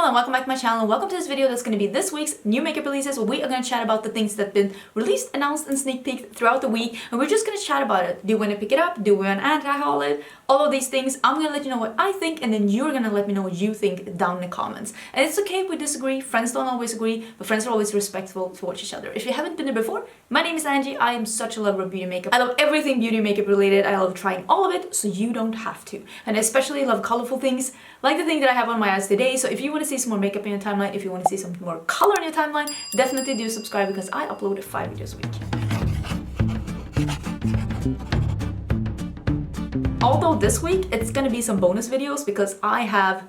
and welcome back to my channel. Welcome to this video that's going to be this week's new makeup releases, where we are going to chat about the things that have been released, announced, and sneak peeked throughout the week, and we're just going to chat about it. Do we want to pick it up? Do we want to anti-haul it? All of these things. I'm going to let you know what I think, and then you're going to let me know what you think down in the comments. And it's okay if we disagree. Friends don't always agree, but friends are always respectful towards each other. If you haven't been there before, my name is Angie. I am such a lover of beauty makeup. I love everything beauty makeup related. I love trying all of it, so you don't have to. And I especially love colorful things, like the thing that I have on my eyes today. So if you want to see some more makeup in your timeline, if you want to see some more color in your timeline, definitely do subscribe, because I upload 5 videos a week. Although this week it's gonna be some bonus videos because I have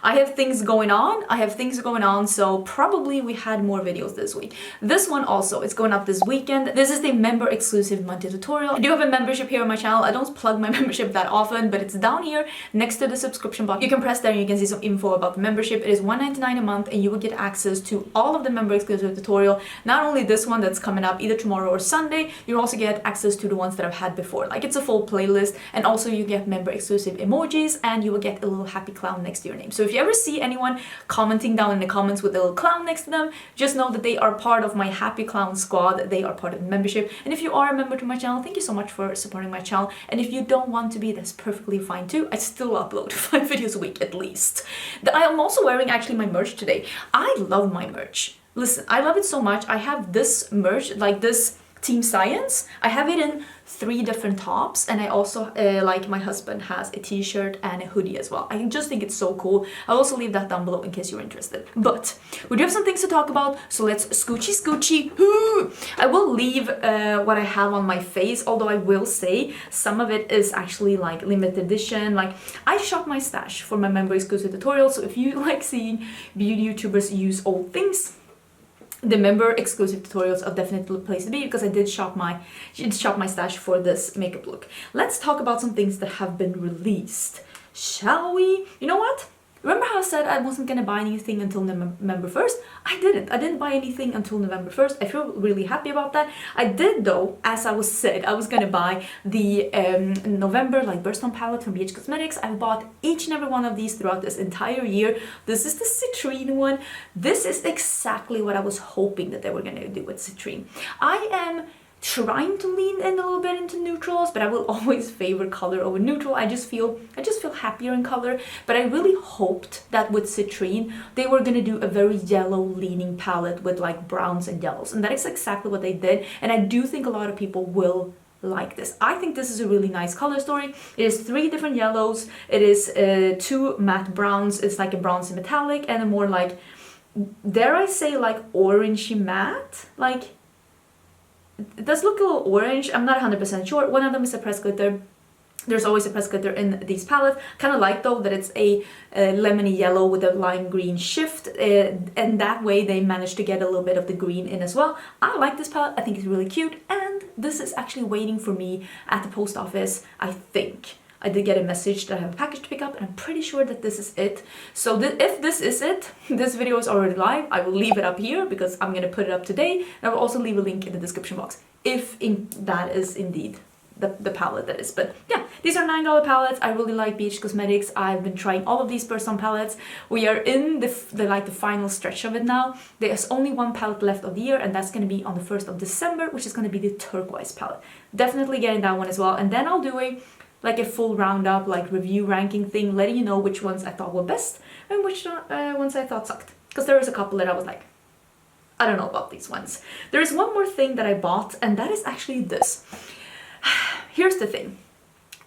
I have things going on, so probably we had more videos this week. This one also, it's going up this weekend. This is the member exclusive monthly tutorial. I do have a membership here on my channel. I don't plug my membership that often, but it's down here next to the subscription button. You can press there and you can see some info about the membership. It is $1.99 a month, and you will get access to all of the member exclusive tutorial. Not only this one that's coming up either tomorrow or Sunday, you also get access to the ones that I've had before. Like, it's a full playlist, and also you get member exclusive emojis, and you will get a little happy clown next to your name. So if you ever see anyone commenting down in the comments with a little clown next to them, just know that they are part of my happy clown squad. They are part of the membership. And if you are a member to my channel, thank you so much for supporting my channel. And if you don't want to be, that's perfectly fine too. I still upload 5 videos a week at least. I am also wearing actually my merch today. I love my merch. Listen, I love it so much. I have this merch, like this Team Science. I have it in 3 different tops, and I also like my husband has a t-shirt and a hoodie as well. I just think it's so cool. I'll also leave that down below in case you're interested. But we do have some things to talk about, so let's scoochie. I will leave what I have on my face, although I will say some of it is actually like limited edition. Like, I shop my stash for my member exclusive tutorial, so if you like seeing beauty YouTubers use old things, the member exclusive tutorials are definitely the place to be, because I did shop my stash for this makeup look. Let's talk about some things that have been released, shall we? You know what? Remember how I said I wasn't gonna buy anything until November 1st? I didn't buy anything until November 1st. I feel really happy about that. I did though, as I said, I was gonna buy the November like Birthstone palette from BH Cosmetics. I bought each and every one of these throughout this entire year. This is the Citrine one. This is exactly what I was hoping that they were gonna do with Citrine. I am trying to lean in a little bit into neutrals, but I will always favor color over neutral. I just feel happier in color. But I really hoped that with Citrine they were gonna do a very yellow leaning palette with like browns and yellows, and that is exactly what they did. And I do think a lot of people will like this. I think this is a really nice color story. It is 3 different yellows. It is 2 matte browns. It's like a bronzy metallic and a more like, dare I say, like orangey matte. Like, it does look a little orange. I'm not 100% sure. One of them is a press glitter. There's always a press glitter in these palettes. Kind of like though that it's a lemony yellow with a lime green shift, and that way they managed to get a little bit of the green in as well. I like this palette. I think it's really cute, and this is actually waiting for me at the post office. I think I did get a message that I have a package to pick up, and I'm pretty sure that this is it. So if this is it, this video is already live. I will leave it up here because I'm gonna put it up today. And I will also leave a link in the description box if that is indeed the palette that is. But yeah, these are $9 palettes. I really like BH Cosmetics. I've been trying all of these Birthstone palettes. We are in the final stretch of it now. There's only 1 palette left of the year, and that's going to be on the 1st of December, which is going to be the turquoise palette. Definitely getting that one as well. And then I'll do a full roundup, like review ranking thing, letting you know which ones I thought were best and which ones I thought sucked. Because there was a couple that I was like, I don't know about these ones. There is one more thing that I bought, and that is actually this. Here's the thing.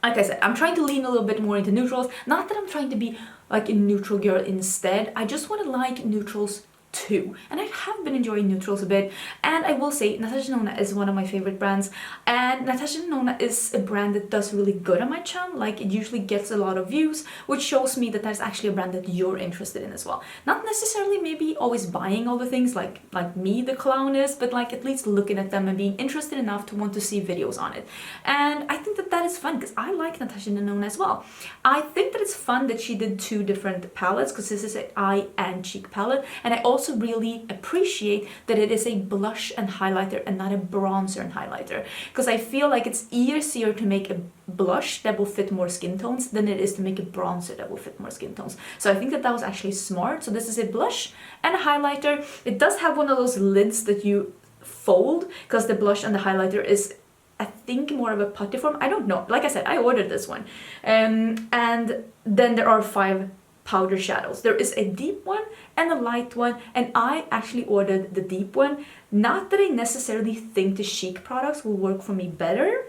Like I said, I'm trying to lean a little bit more into neutrals. Not that I'm trying to be like a neutral girl instead. I just want to like neutrals too, and I have been enjoying neutrals a bit. And I will say Natasha Denona is one of my favorite brands, and Natasha Denona is a brand that does really good on my channel. Like, it usually gets a lot of views, which shows me that that's actually a brand that you're interested in as well. Not necessarily maybe always buying all the things like me, the clown, is, but like at least looking at them and being interested enough to want to see videos on it. And I think that that is fun because I like Natasha Denona as well. I think that it's fun that she did 2 different palettes, because this is an eye and cheek palette, and I also also really appreciate that it is a blush and highlighter and not a bronzer and highlighter, because I feel like it's easier to make a blush that will fit more skin tones than it is to make a bronzer that will fit more skin tones. So I think that was actually smart. So this is a blush and a highlighter. It does have one of those lids that you fold, because the blush and the highlighter is, I think, more of a putty form. I don't know. Like I said, I ordered this one. And then there are 5 powder shadows. There is a deep one and a light one, and I actually ordered the deep one. Not that I necessarily think the Chic products will work for me better.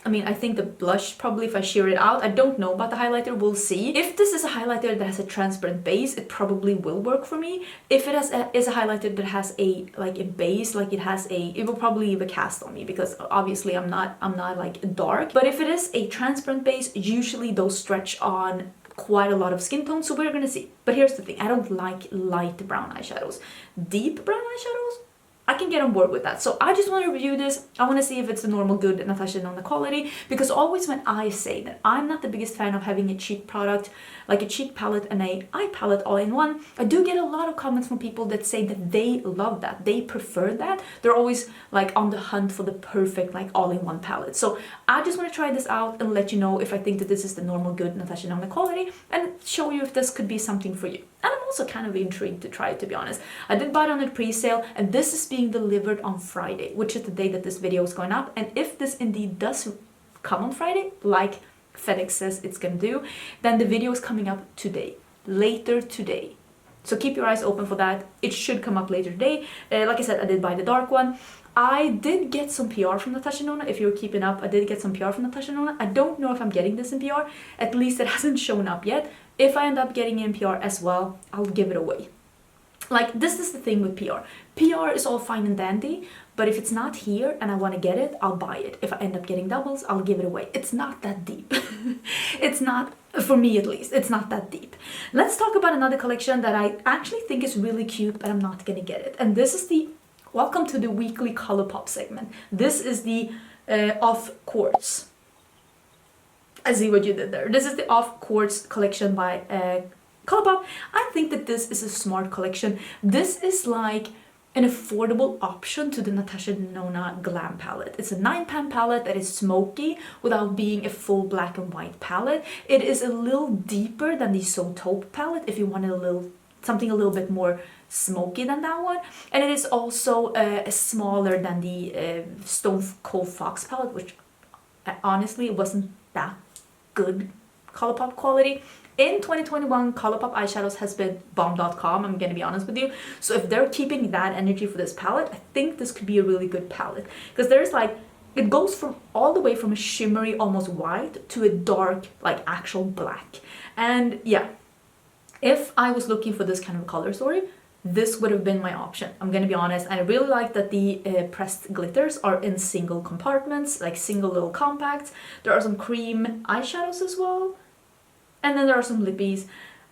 I mean, I think the blush, probably if I sheer it out, I don't know about the highlighter, we'll see. If this is a highlighter that has a transparent base, it probably will work for me. If it is a highlighter that has a base, like it will probably leave a cast on me, because obviously I'm not like dark. But if it is a transparent base, usually those stretch on quite a lot of skin tones, so we're gonna see. But here's the thing, I don't like light brown eyeshadows. Deep brown eyeshadows, I can get on board with that. So I just want to review this. I want to see if it's the normal good Natasha Denona quality, because always when I say that I'm not the biggest fan of having a cheap product, like a cheap palette and a eye palette all in one, I do get a lot of comments from people that say that they love that, they prefer that. They're always like on the hunt for the perfect like all-in-one palette. So I just want to try this out and let you know if I think that this is the normal good Natasha Denona quality, and show you if this could be something for you. And I'm also kind of intrigued to try it, to be honest. I did buy it on a pre-sale, and this is being delivered on Friday, which is the day that this video is going up. And if this indeed does come on Friday, like FedEx says it's gonna do, then the video is coming up today, later today. So keep your eyes open for that. It should come up later today. Like I said, I did buy the dark one. I did get some PR from Natasha Denona. If you're keeping up, I did get some PR from Natasha Denona. I don't know if I'm getting this in PR. At least it hasn't shown up yet. If I end up getting in PR as well, I'll give it away. Like, this is the thing with PR. PR is all fine and dandy, but if it's not here and I want to get it, I'll buy it. If I end up getting doubles, I'll give it away. It's not that deep. It's not, for me at least, it's not that deep. Let's talk about another collection that I actually think is really cute, but I'm not gonna get it. And this is the, welcome to the weekly ColourPop segment. This is the Off Quartz. I see what you did there. This is the Off Quartz collection by ColourPop. I think that this is a smart collection. This is like an affordable option to the Natasha Denona Glam palette. It's a 9-pan palette that is smoky without being a full black and white palette. It is a little deeper than the So Taupe palette if you wanted something a little bit more smoky than that one. And it is also smaller than the Stone Cold Fox palette, which honestly wasn't that good ColourPop quality. In 2021, ColourPop eyeshadows has been bomb.com, I'm gonna be honest with you. So if they're keeping that energy for this palette, I think this could be a really good palette. Because there's like, it goes from all the way from a shimmery, almost white, to a dark, like actual black. And yeah, if I was looking for this kind of color story, this would have been my option. I'm gonna be honest. I really like that the pressed glitters are in single compartments, like single little compacts. There are some cream eyeshadows as well. And then there are some lippies.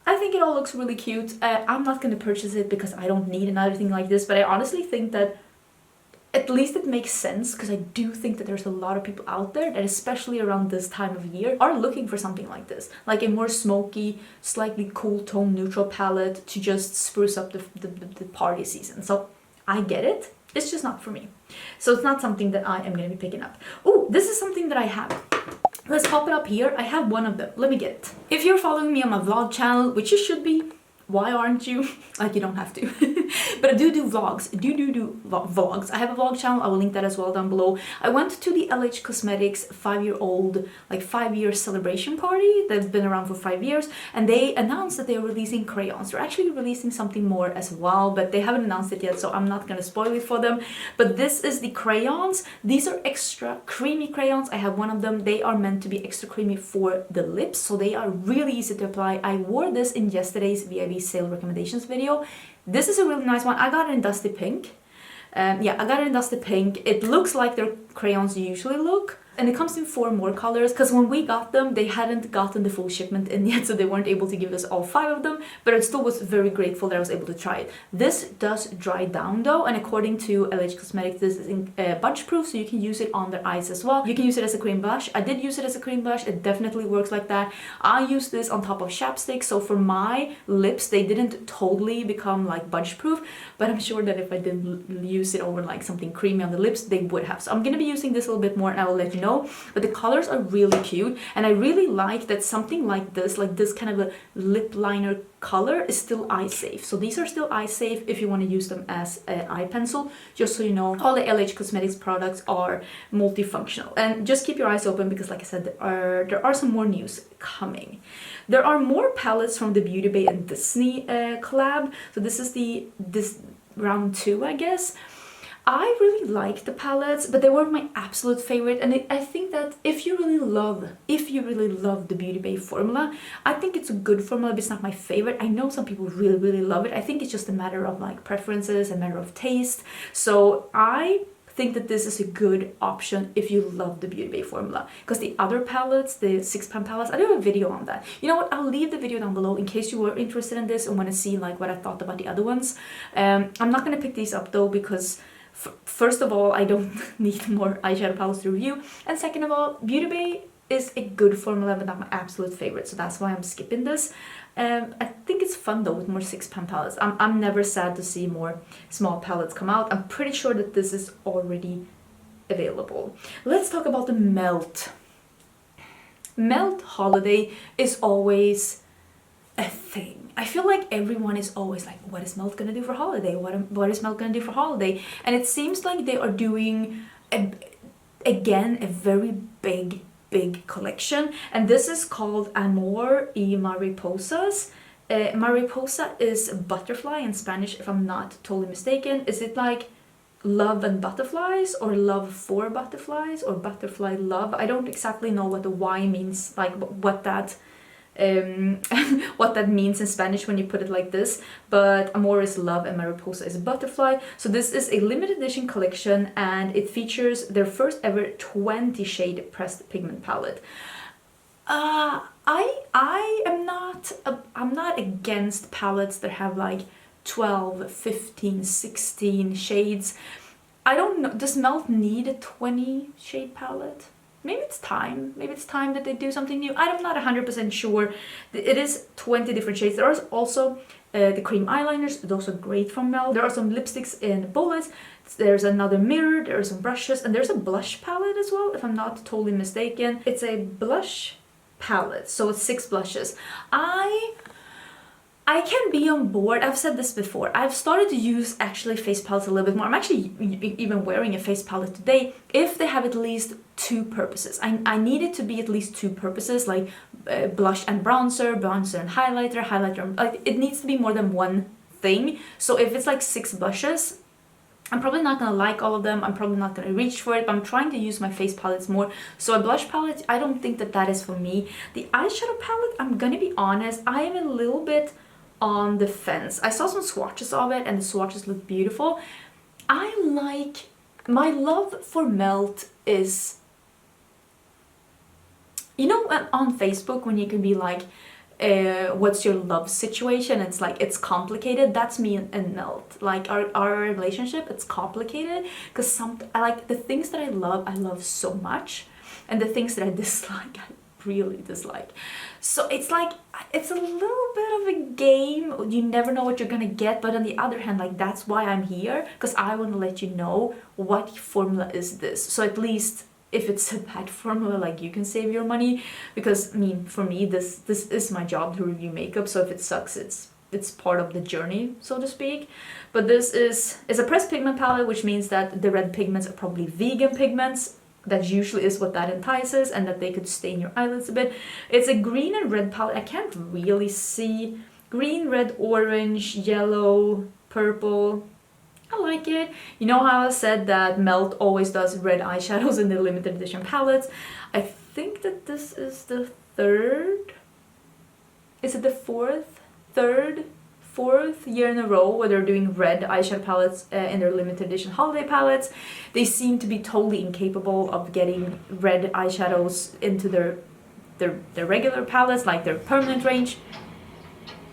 I think it all looks really cute. I'm not going to purchase it because I don't need another thing like this, but I honestly think that at least it makes sense, because I do think that there's a lot of people out there that, especially around this time of year, are looking for something like this. Like a more smoky, slightly cool tone neutral palette to just spruce up the party season. So I get it. It's just not for me. So it's not something that I am going to be picking up. Oh, this is something that I have. Let's pop it up here. I have one of them. Let me get it. If you're following me on my vlog channel, which you should be, why aren't you? Like, you don't have to. But I do vlogs. Vlogs. I have a vlog channel. I will link that as well down below. I went to the LH Cosmetics 5-year-old, like 5-year celebration party that's been around for 5 years. And they announced that they're releasing crayons. They're actually releasing something more as well, but they haven't announced it yet, so I'm not going to spoil it for them. But this is the crayons. These are extra creamy crayons. I have one of them. They are meant to be extra creamy for the lips, so they are really easy to apply. I wore this in yesterday's VIB sale recommendations video. This is a really nice one. I got it in Dusty Pink. Yeah, I got it in Dusty Pink. It looks like their crayons usually look, And it comes in 4 more colors, because when we got them, they hadn't gotten the full shipment in yet, so they weren't able to give us all 5 of them, but I still was very grateful that I was able to try it. This does dry down though, and according to LH Cosmetics, this is bunch proof, so you can use it on their eyes as well. You can use it as a cream blush. I did use it as a cream blush. It definitely works like that. I use this on top of chapstick, so for my lips, they didn't totally become like bunch proof, but I'm sure that if I did use it over like something creamy on the lips, they would have. So I'm gonna be using this a little bit more, and I will let you know. But the colors are really cute, and I really like that something like this kind of a lip liner color is still eye safe. So these are still eye safe if you want to use them as an eye pencil. Just so you know, all the LH Cosmetics products are multifunctional, and just keep your eyes open, because like I said, there are some more news coming. There are more palettes from the Beauty Bay and Disney collab. So this is this round 2, I guess. I really like the palettes, but they weren't my absolute favorite, and I think that if you really love the Beauty Bay formula, I think it's a good formula, but it's not my favorite. I know some people really love it. I think it's just a matter of like preferences, a matter of taste. So I think that this is a good option if you love the Beauty Bay formula, because the other palettes, the 6-pan palettes, I do have a video on that. You know what, I'll leave the video down below in case you were interested in this and want to see like what I thought about the other ones. I'm not going to pick these up though, because first of all, I don't need more eyeshadow palettes to review, and second of all, Beauty Bay is a good formula but not my absolute favorite, so that's why I'm skipping this. I think it's fun though with more 6-pan palettes. I'm never sad to see more small palettes come out. I'm pretty sure that this is already available. Let's talk about the Melt. Melt Holiday is always a thing. I feel like everyone is always like, what is Melt gonna do for holiday? What is Melt gonna do for holiday? And it seems like they are doing, again, a very big collection. And this is called Amor y Mariposas. Mariposa is butterfly in Spanish, if I'm not totally mistaken. Is it like love and butterflies, or love for butterflies, or butterfly love? I don't exactly know what the Y means, like what that what that means in Spanish when you put it like this, but Amor is love and Mariposa is butterfly. So this is a limited edition collection, and it features their first ever 20 shade pressed pigment palette. I'm not against palettes that have like 12, 15, 16 shades. I don't know, does Melt need a 20 shade palette? Maybe it's time that they do something new. I'm not 100% sure. It is 20 different shades. There are also the cream eyeliners, those are great from Melt. There are some lipsticks in bullets. There's another mirror, there are some brushes, and there's a blush palette as well, if I'm not totally mistaken. It's a blush palette, so it's 6 blushes. I can be on board. I've said this before. I've started to use actually face palettes a little bit more. I'm actually even wearing a face palette today if they have at least 2 purposes. I need it to be at least 2 purposes, like blush and bronzer and highlighter. Like, it needs to be more than one thing. So if it's like 6 blushes, I'm probably not gonna like all of them. I'm probably not gonna reach for it, but I'm trying to use my face palettes more. So a blush palette, I don't think that is for me. The eyeshadow palette, I'm gonna be honest, I am a little bit on the fence. I saw some swatches of it, and the swatches look beautiful. My love for Melt is, you know, on Facebook when you can be like, what's your love situation? It's like, it's complicated. That's me and Melt. Like our relationship, it's complicated, because I like the things that I love so much, and the things that I dislike, I really dislike. So it's like, it's a little bit of a game. You never know what you're gonna get, but on the other hand, like, that's why I'm here, because I want to let you know what formula is this. So at least if it's a bad formula, like, you can save your money, because I mean, for me, this is my job to review makeup. So if it sucks, it's part of the journey, so to speak. But this is a pressed pigment palette, which means that the red pigments are probably vegan pigments. That usually is what that entices, and that they could stain your eyelids a bit. It's a green and red palette. I can't really see. Green, red, orange, yellow, purple. I like it. You know how I said that Melt always does red eyeshadows in the limited edition palettes? I think that this is the 3rd. Is it the 4th? 3rd? fourth year in a row where they're doing red eyeshadow palettes in their limited edition holiday palettes. They seem to be totally incapable of getting red eyeshadows into their regular palettes, like their permanent range.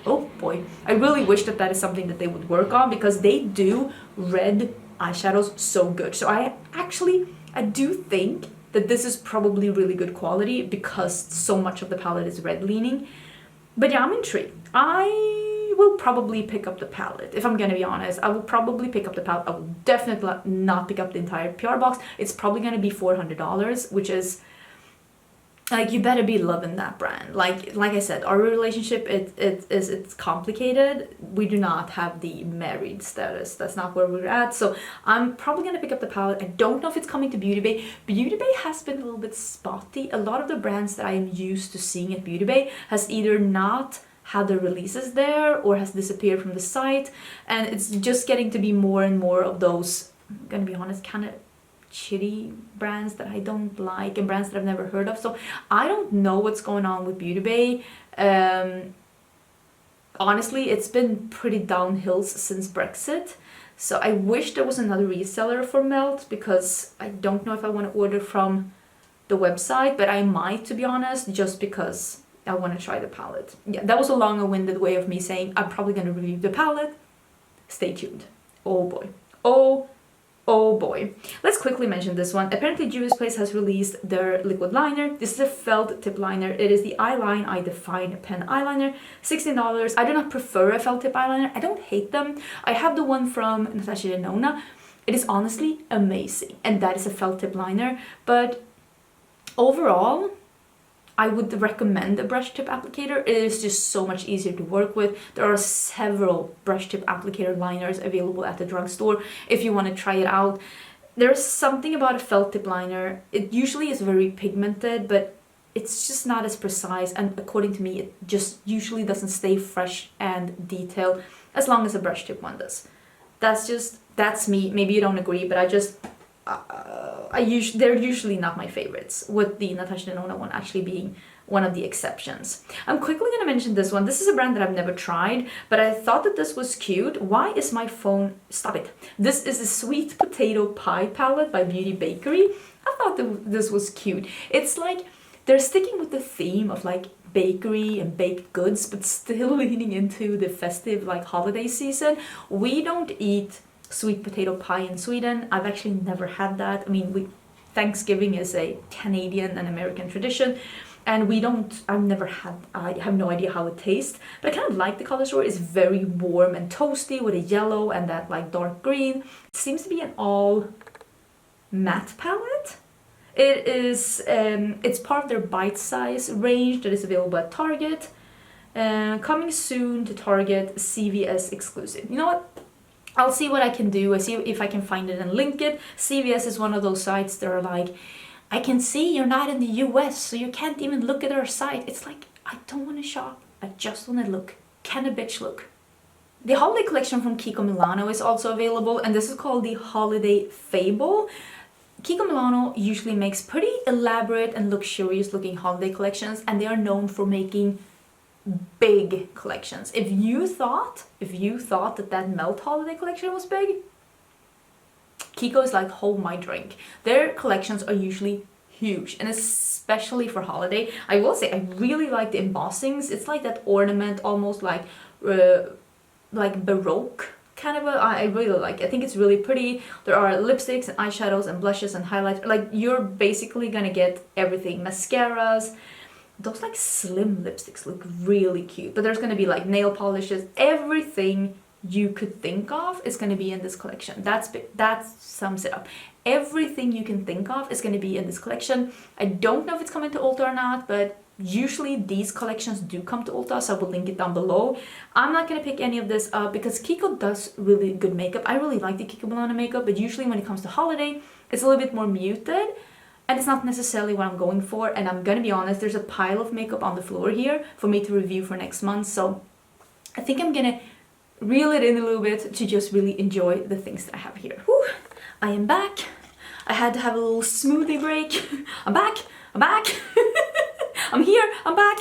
Oh boy, I really wish that is something that they would work on, because they do red eyeshadows so good. So I do think that this is probably really good quality because so much of the palette is red leaning. But yeah, I'm intrigued. I will probably pick up the palette, if I'm gonna be honest. I will probably pick up the palette. I will definitely not pick up the entire PR box. It's probably gonna be $400, which is like, you better be loving that brand. Like I said, our relationship, it's complicated. We do not have the married status. That's not where we're at. So I'm probably gonna pick up the palette. I don't know if it's coming to Beauty Bay. Beauty Bay has been a little bit spotty. A lot of the brands that I am used to seeing at Beauty Bay has either not had their releases there or has disappeared from the site, and it's just getting to be more and more of those, I'm gonna be honest, kind of shitty brands that I don't like and brands that I've never heard of. So I don't know what's going on with Beauty Bay. Honestly, it's been pretty downhill since Brexit. So I wish there was another reseller for Melt, because I don't know if I want to order from the website, but I might, to be honest, just because I want to try the palette. Yeah, that was a long-winded way of me saying I'm probably going to review the palette. Stay tuned. Oh boy. Oh boy. Let's quickly mention this one. Apparently Juvia's Place has released their liquid liner. This is a felt tip liner. It is the Eyeline I Define pen eyeliner. $16. I do not prefer a felt tip eyeliner. I don't hate them. I have the one from Natasha Denona. It is honestly amazing. And that is a felt tip liner. But overall, I would recommend a brush tip applicator. It is just so much easier to work with. There are several brush tip applicator liners available at the drugstore if you want to try it out. There's something about a felt tip liner. It usually is very pigmented, but it's just not as precise, and according to me, it just usually doesn't stay fresh and detailed as long as a brush tip one does. That's me. Maybe you don't agree, but they're usually not my favorites, with the Natasha Denona one actually being one of the exceptions. I'm quickly going to mention this one. This is a brand that I've never tried, but I thought that this was cute. Why is my phone... Stop it. This is a Sweet Potato Pie palette by Beauty Bakerie. I thought that this was cute. It's like they're sticking with the theme of like bakery and baked goods, but still leaning into the festive like holiday season. We don't eat sweet potato pie in Sweden. I've actually never had that. I mean, Thanksgiving is a Canadian and American tradition, and I have no idea how it tastes, but I kind of like the color story. It's very warm and toasty with a yellow and that like dark green. It seems to be an all matte palette. It is, it's part of their bite size range that is available at Target. Coming soon to Target, CVS exclusive. You know what? I'll see what I can do. I see if I can find it and link it. CVS is one of those sites that are like, I can see you're not in the US, so you can't even look at our site. It's like, I don't want to shop. I just want to look. Can a bitch look? The holiday collection from Kiko Milano is also available, and this is called the Holiday Fable. Kiko Milano usually makes pretty elaborate and luxurious looking holiday collections, and they are known for making big collections. If you thought that Melt holiday collection was big, Kiko is like, hold my drink. Their collections are usually huge, and especially for holiday. I will say I really like the embossings. It's like that ornament, almost like Baroque kind of I really like it. I think it's really pretty. There are lipsticks and eyeshadows and blushes and highlights. Like, you're basically gonna get everything. Mascaras. Those like slim lipsticks look really cute, but there's gonna be like nail polishes. Everything you could think of is gonna be in this collection. That sums it up. Everything you can think of is gonna be in this collection. I don't know if it's coming to Ulta or not, but usually these collections do come to Ulta, so I will link it down below. I'm not gonna pick any of this up because Kiko does really good makeup. I really like the Kiko Milano makeup, but usually when it comes to holiday, it's a little bit more muted. And it's not necessarily what I'm going for, and I'm gonna be honest, there's a pile of makeup on the floor here for me to review for next month, so I think I'm gonna reel it in a little bit to just really enjoy the things that I have here. Whew. I am back. I had to have a little smoothie break. I'm back. I'm here, I'm back.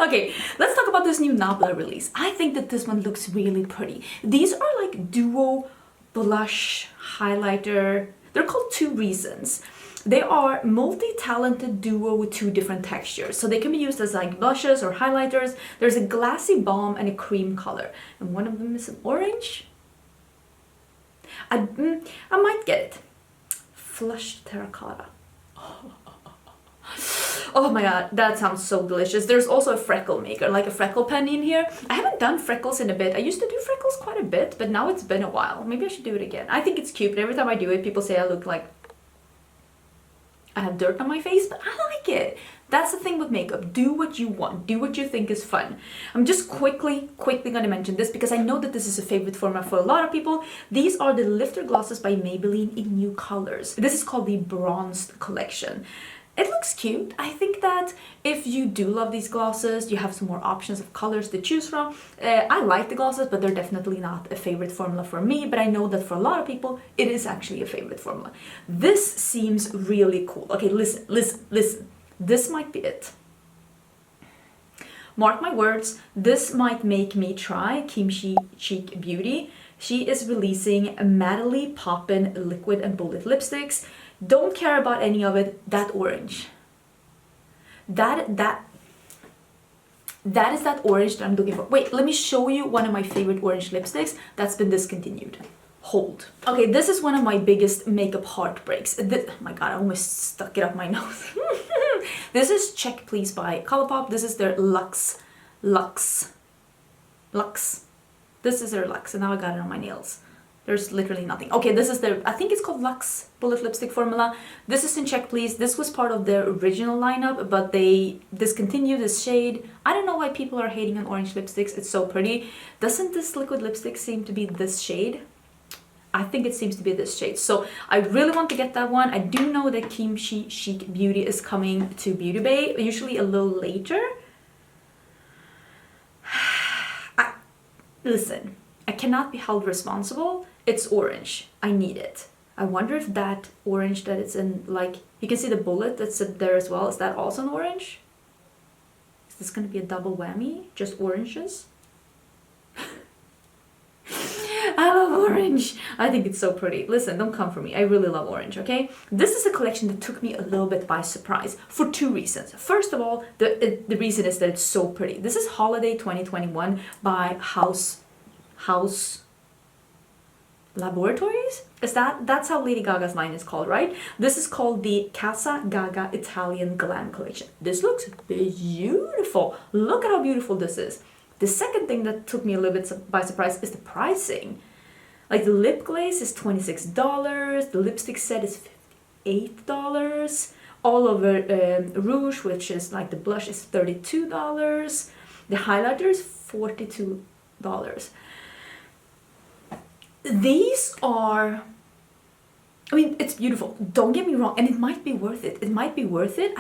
Okay, let's talk about this new Nabla release. I think that this one looks really pretty. These are like duo blush highlighter. They're called Two Reasons. They are multi-talented duo with two different textures. So they can be used as like blushes or highlighters. There's a glassy balm and a cream color. And one of them is an orange. I might get it. Flushed terracotta. Oh my god, that sounds so delicious. There's also a freckle maker, like a freckle pen in here. I haven't done freckles in a bit. I used to do freckles quite a bit, but now it's been a while. Maybe I should do it again. I think it's cute, but every time I do it, people say I look like I have dirt on my face, but I like it. That's the thing with makeup. Do what you want. Do what you think is fun. I'm just quickly gonna mention this because I know that this is a favorite format for a lot of people. These are the lifter glosses by Maybelline in new colors. This is called the Bronzed Collection. It looks cute. I think that if you do love these glosses, you have some more options of colors to choose from. I like the glosses, but they're definitely not a favorite formula for me, but I know that for a lot of people, it is actually a favorite formula. This seems really cool. Okay, listen. This might be it. Mark my words, this might make me try KimChi Chic Beauty. She is releasing Madly Poppin' Liquid and Bullet lipsticks. Don't care about any of it. That orange. That is that orange that I'm looking for. Wait, let me show you one of my favorite orange lipsticks that's been discontinued. Hold. Okay, this is one of my biggest makeup heartbreaks. Oh my god, I almost stuck it up my nose. This is Check Please by Colourpop. This is their Luxe. This is their Luxe, and now I got it on my nails. There's literally nothing. Okay, this is their, I think it's called Luxe Bullet Lipstick Formula. This is in Check Please. This was part of their original lineup, but they discontinued this shade. I don't know why people are hating on orange lipsticks. It's so pretty. Doesn't this liquid lipstick seem to be this shade? I think it seems to be this shade. So I really want to get that one. I do know that KimChi Chic Beauty is coming to Beauty Bay, usually a little later. Listen, I cannot be held responsible. It's orange. I need it. I wonder if that orange that it's in, like, you can see the bullet that's there as well. Is that also an orange? Is this going to be a double whammy? Just oranges? I love orange. I think it's so pretty. Listen, don't come for me. I really love orange, okay? This is a collection that took me a little bit by surprise for two reasons. First of all, the reason is that it's so pretty. This is Holiday 2021 by Haus Laboratories? That's how Lady Gaga's line is called, right? This is called the Casa Gaga Italian Glam Collection. This looks beautiful. Look at how beautiful this is. The second thing that took me a little bit by surprise is the pricing. Like the lip glaze is $26, the lipstick set is $58, all over rouge, which is like the blush, is $32, the highlighter is $42. These are, I mean, it's beautiful. Don't get me wrong, and it might be worth it. It might be worth it.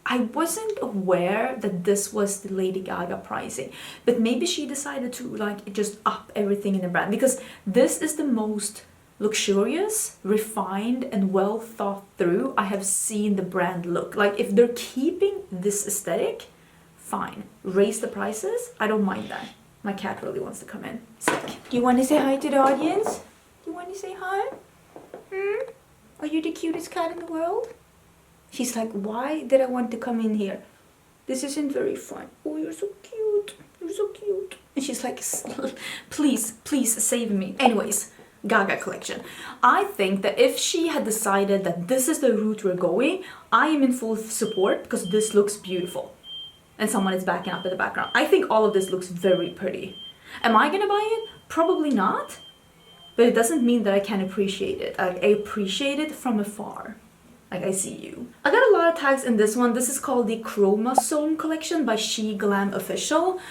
I wasn't aware that this was the Lady Gaga pricing, but maybe she decided to like just up everything in the brand, because this is the most luxurious, refined, and well thought through I have seen the brand look. Like if they're keeping this aesthetic, fine. Raise the prices. I don't mind that. My cat really wants to come in. Sick. Do you want to say hi to the audience? Do you want to say hi? Are you the cutest cat in the world? She's like, why did I want to come in here? This isn't very fun. Oh, you're so cute. You're so cute. And she's like, please save me. Anyways, Gaga collection. I think that if she had decided that this is the route we're going, I am in full support because this looks beautiful. And someone is backing up in the background. I think all of this looks very pretty. Am I gonna buy it? Probably not. But it doesn't mean that I can't appreciate it. I appreciate it from afar. Like, I see you. I got a lot of tags in this one. This is called the Chromosome collection by Sheglam Official.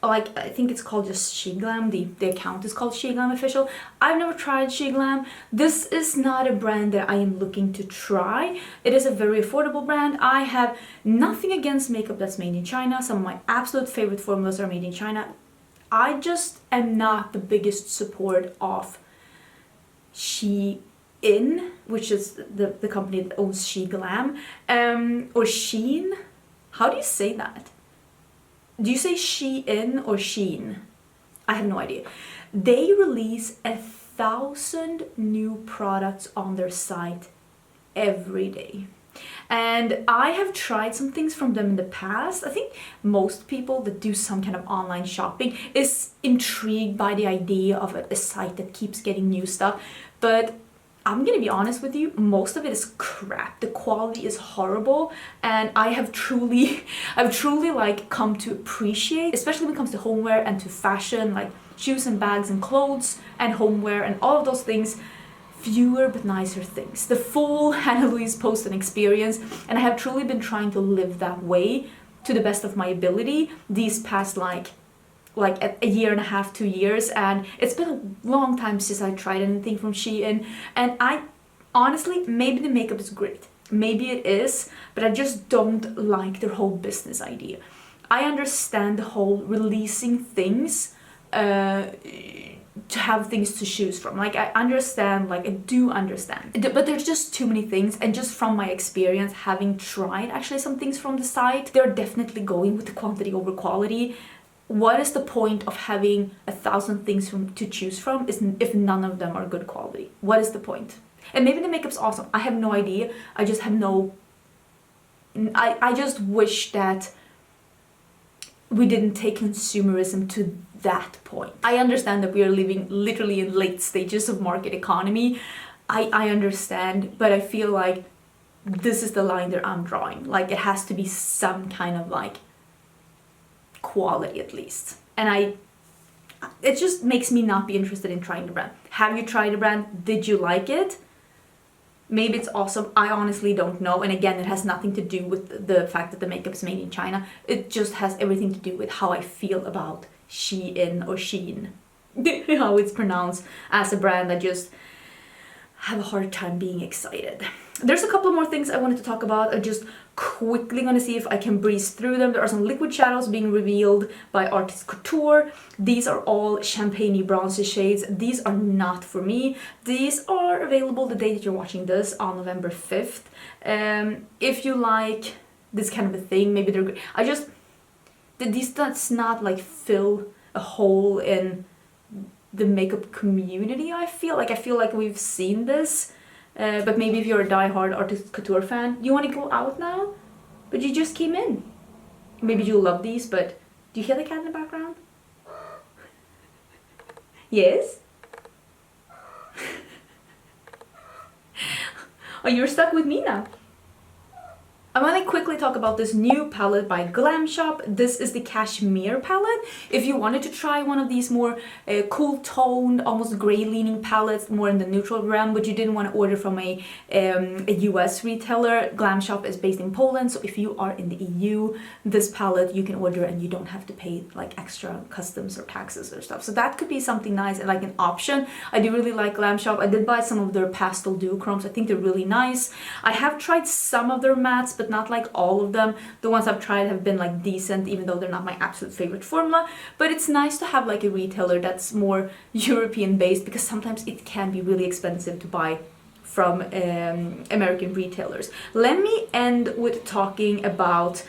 Like, I think it's called just Sheglam. The account is called Sheglam Official. I've never tried Sheglam. This is not a brand that I am looking to try. It is a very affordable brand. I have nothing against makeup that's made in China. Some of my absolute favorite formulas are made in China. I just am not the biggest support of Sheglam Shein, which is the company that owns Sheglam, or Shein. How do you say that? Do you say Shein or Shein? I have no idea. They release 1,000 new products on their site every day. And I have tried some things from them in the past. I think most people that do some kind of online shopping is intrigued by the idea of a site that keeps getting new stuff. But I'm gonna be honest with you, most of it is crap. The quality is horrible, and I've truly like come to appreciate, especially when it comes to homeware and to fashion, like shoes and bags and clothes and homeware and all of those things, fewer but nicer things. The full Hannah Louise Poston experience, and I have truly been trying to live that way to the best of my ability these past like a year and a half, 2 years, and it's been a long time since I tried anything from Shein, and I honestly, maybe the makeup is great, maybe it is, but I just don't like their whole business idea. I understand the whole releasing things to have things to choose from. Like, I understand, like I do understand, but there's just too many things, and just from my experience having tried actually some things from the site, they're definitely going with the quantity over quality. What is the point of having 1,000 things to choose from if none of them are good quality? What is the point? And maybe the makeup's awesome. I have no idea. I just have no... I just wish that we didn't take consumerism to that point. I understand that we are living literally in late stages of market economy. I understand, but I feel like this is the line that I'm drawing. Like, it has to be some kind of like quality at least. And it just makes me not be interested in trying the brand. Have you tried the brand? Did you like it? Maybe it's awesome. I honestly don't know. And again, it has nothing to do with the fact that the makeup is made in China. It just has everything to do with how I feel about Shein or Shein. How it's pronounced as a brand. I just have a hard time being excited. There's a couple more things I wanted to talk about. I'm just quickly gonna see if I can breeze through them. There are some liquid shadows being revealed by Artist Couture. These are all champagne bronzy shades. These are not for me. These are available the day that you're watching this, on November 5th. If you like this kind of a thing, maybe they're good. These does not like fill a hole in the makeup community. I feel like we've seen this. But maybe if you're a die-hard Artist Couture fan, you want to go out now, but you just came in. Maybe you'll love these, but do you hear the cat in the background? Yes? Oh, you're stuck with me now. I want to quickly talk about this new palette by Glam Shop. This is the Cashmere palette. If you wanted to try one of these more cool toned, almost gray leaning palettes, more in the neutral realm, but you didn't want to order from a US retailer, Glam Shop is based in Poland, so if you are in the EU, this palette you can order and you don't have to pay like extra customs or taxes or stuff. So that could be something nice and like an option. I do really like Glam Shop. I did buy some of their pastel duochromes. I think they're really nice. I have tried some of their mattes, but not like all of them. The ones I've tried have been like decent, even though they're not my absolute favorite formula. But it's nice to have like a retailer that's more European based, because sometimes it can be really expensive to buy from American retailers. Let me end with talking about...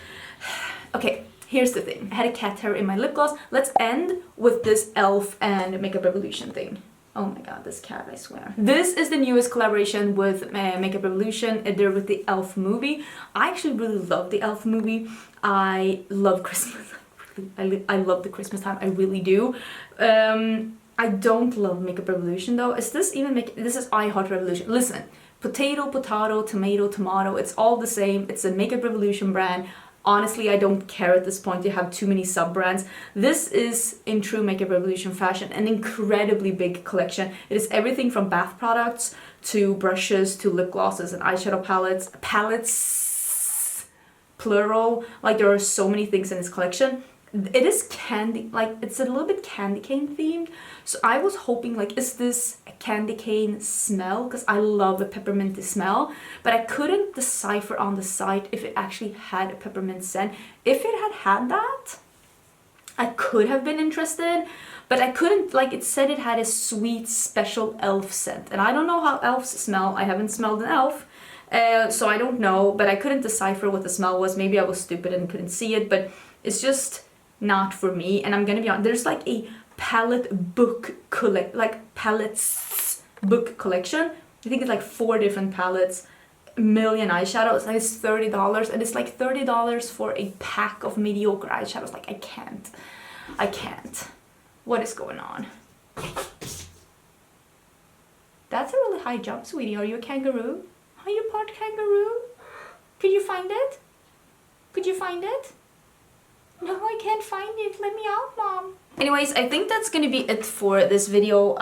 Okay, here's the thing. I had a cat hair in my lip gloss. Let's end with this e.l.f. and Makeup Revolution thing. Oh my god, this cat, I swear. This is the newest collaboration with Makeup Revolution. They're with the e.l.f. movie. I actually really love the e.l.f. movie. I love Christmas. I love the Christmas time. I really do. I don't love Makeup Revolution though. Is this even this is I Heart Revolution. Listen, potato, potato, tomato, tomato. It's all the same. It's a Makeup Revolution brand. Honestly, I don't care at this point. They have too many sub-brands. This is, in true Makeup Revolution fashion, an incredibly big collection. It is everything from bath products to brushes to lip glosses and eyeshadow palettes. Palettes, plural. Like, there are so many things in this collection. It is candy, like, it's a little bit candy cane themed. So I was hoping, like, is this a candy cane smell? Because I love a pepperminty smell. But I couldn't decipher on the site if it actually had a peppermint scent. If it had that, I could have been interested. but I couldn't, like, it said it had a sweet special elf scent, and I don't know how elves smell. I haven't smelled an elf, so I don't know, but I couldn't decipher what the smell was. Maybe I was stupid and couldn't see it, but it's just not for me. And I'm gonna be honest, there's like a palette book palettes book collection. I think it's like 4 different palettes, a million eyeshadows, and it's $30, and it's like $30 for a pack of mediocre eyeshadows. Like, I can't. What is going on? That's a really high jump, sweetie. Are you a kangaroo? Are you part kangaroo? Could you find it? Could you find it? No, I can't find it. Let me out, Mom. Anyways, I think that's gonna be it for this video.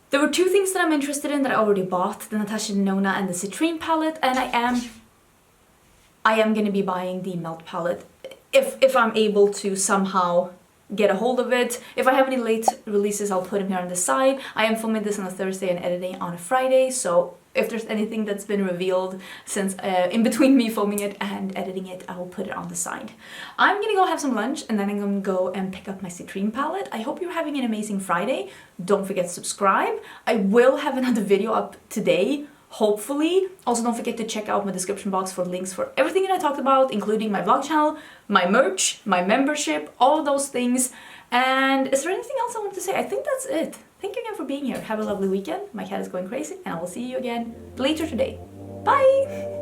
There were 2 things that I'm interested in that I already bought, the Natasha Denona and the Citrine palette, and I am gonna be buying the Melt palette if I'm able to somehow get a hold of it. If I have any late releases, I'll put them here on the side. I am filming this on a Thursday and editing on a Friday, so if there's anything that's been revealed since in between me filming it and editing it, I will put it on the side. I'm gonna go have some lunch, and then I'm gonna go and pick up my Citrine palette. I hope you're having an amazing Friday. Don't forget to subscribe. I will have another video up today, hopefully. Also, don't forget to check out my description box for links for everything that I talked about, including my vlog channel, my merch, my membership, all of those things. And is there anything else I want to say? I think that's it. Thank you again for being here. Have a lovely weekend. My cat is going crazy, and I will see you again later today. Bye!